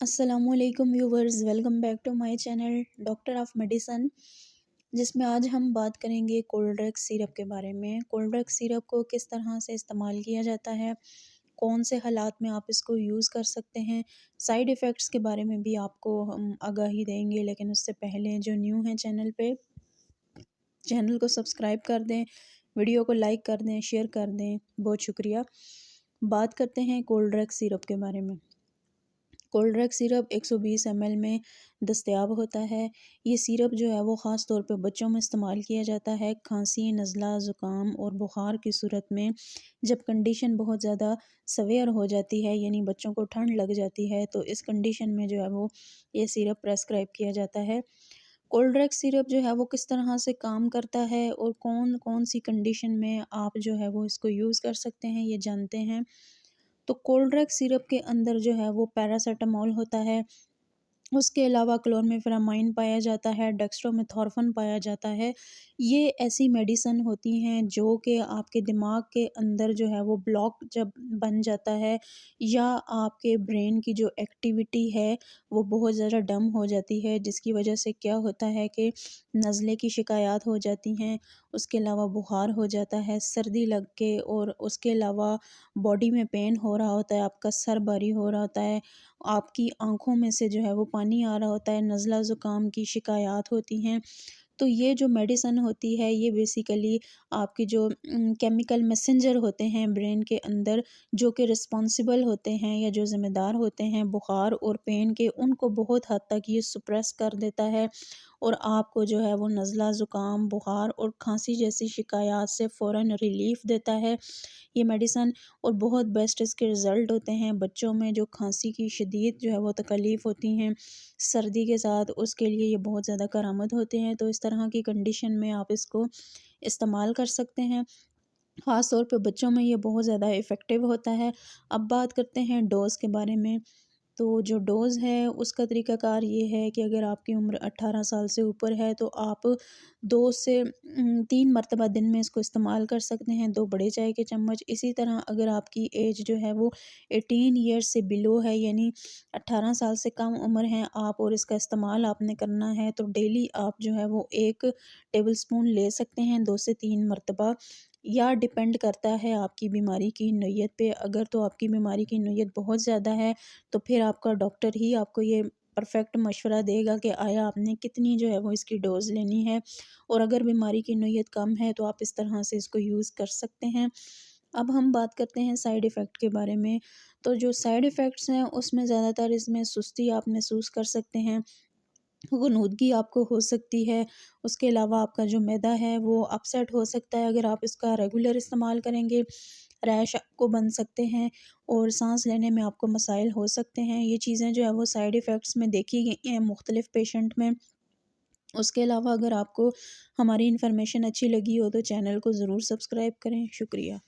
अस्सलामुअलैकुम viewers, welcome back to my channel doctor of medicine. जिसमें आज हम बात करेंगे कोल्ड्रेक्स सिरप के बारे में। कोल्ड्रेक्स सिरप को किस तरह से इस्तेमाल किया जाता है, कौन से हालात में आप इसको यूज़ कर सकते हैं, साइड इफ़ेक्ट्स के बारे में भी आपको हम आगाही देंगे। लेकिन उससे पहले जो न्यू हैं चैनल पे, चैनल को सब्सक्राइब कर दें, वीडियो को लाइक कर दें, शेयर कर दें। बहुत शुक्रिया। बात करते हैं कोल्ड्रेक्स सिरप के बारे में। कोल्ड्रेक्स सिरप 120 ml में दस्तयाब होता है। ये सिरप जो है वो ख़ास तौर पे बच्चों में इस्तेमाल किया जाता है खांसी, नज़ला, ज़ुकाम और बुखार की सूरत में। जब कंडीशन बहुत ज़्यादा सवेयर हो जाती है, यानी बच्चों को ठंड लग जाती है, तो इस कंडीशन में जो है वो ये सिरप प्रेस्क्राइब किया जाता है। कोल्ड्रेक्स सिरप जो है वो किस तरह से काम करता है और कौन कौन सी कंडीशन में आप जो है वो इसको यूज़ कर सकते हैं, ये जानते हैं। तो कोल्ड्रेक्स सिरप के अंदर जो है वो पैरासिटामोल होता है। उसके अलावा क्लोरमेफ़ेनामाइन पाया जाता है, डेक्स्ट्रोमेथोर्फन पाया जाता है। ये ऐसी मेडिसिन होती हैं जो कि आपके दिमाग के अंदर जो है वो ब्लॉक जब बन जाता है, या आपके ब्रेन की जो एक्टिविटी है वो बहुत ज़्यादा डम हो जाती है, जिसकी वजह से क्या होता है कि नज़ले की शिकायत हो जाती हैं। उसके अलावा बुखार हो जाता है, सर्दी लग के, और उसके अलावा बॉडी में पेन हो रहा होता है, आपका सर भारी हो रहा होता है, आपकी आँखों में से जो है वो पानी आ रहा होता है, नज़ला ज़ुकाम की शिकायत होती हैं। तो ये जो मेडिसिन होती है ये बेसिकली आपकी जो केमिकल मैसेंजर होते हैं ब्रेन के अंदर, जो कि रिस्पॉन्सिबल होते हैं या जो ज़िम्मेदार होते हैं बुखार और पेन के, उनको बहुत हद तक ये सुप्रेस कर देता है। और आपको जो है वो नज़ला ज़ुकाम, बुखार और खांसी जैसी शिकायत से फ़ौरन रिलीफ़ देता है ये मेडिसन। और बहुत बेस्ट इसके रिज़ल्ट होते हैं बच्चों में जो खांसी की शदीद जो है वो तकलीफ़ होती हैं सर्दी के साथ, उसके लिए ये बहुत ज़्यादा करामद होते हैं। तो इस तरह की कंडीशन में आप इसको इस्तेमाल कर सकते हैं। ख़ास तौर पे बच्चों में ये बहुत ज़्यादा इफ़ेक्टिव होता है। अब बात करते हैं डोज़ के बारे में। तो जो डोज़ है उसका तरीक़ाकार ये है कि अगर आपकी उम्र 18 साल से ऊपर है तो आप 2 से 3 मरतबा दिन में इसको इस्तेमाल कर सकते हैं, 2 बड़े चाय के चम्मच। इसी तरह अगर आपकी एज जो है वो 18 ईयर्स से बिलो है, यानी 18 साल से कम उम्र है आप, और इसका इस्तेमाल आपने करना है, तो डेली आप जो है वो 1 टेबलस्पून ले सकते हैं 2 से 3 मरतबा। या डिपेंड करता है आपकी बीमारी की नौइयत पे। अगर तो आपकी बीमारी की नौइयत बहुत ज़्यादा है तो फिर आपका डॉक्टर ही आपको ये परफेक्ट मशवरा देगा कि आया आपने कितनी जो है वो इसकी डोज़ लेनी है। और अगर बीमारी की नौइयत कम है तो आप इस तरह से इसको यूज़ कर सकते हैं। अब हम बात करते हैं साइड इफ़ेक्ट के बारे में। तो जो साइड इफ़ेक्ट्स हैं उसमें ज़्यादातर इसमें सुस्ती आप महसूस कर सकते हैं, ग़ुनूदगी आपको हो सकती है। उसके अलावा आपका जो मैदा है वो अपसेट हो सकता है अगर आप इसका रेगुलर इस्तेमाल करेंगे। रैश आपको बन सकते हैं और साँस लेने में आपको मसाइल हो सकते हैं। ये चीज़ें जो है वो साइड इफ़ेक्ट्स में देखी गई हैं मुख्तलिफ़ पेशेंट में। उसके अलावा अगर आपको हमारी इन्फॉर्मेशन अच्छी लगी हो तो चैनल को ज़रूर सब्सक्राइब करें। शुक्रिया।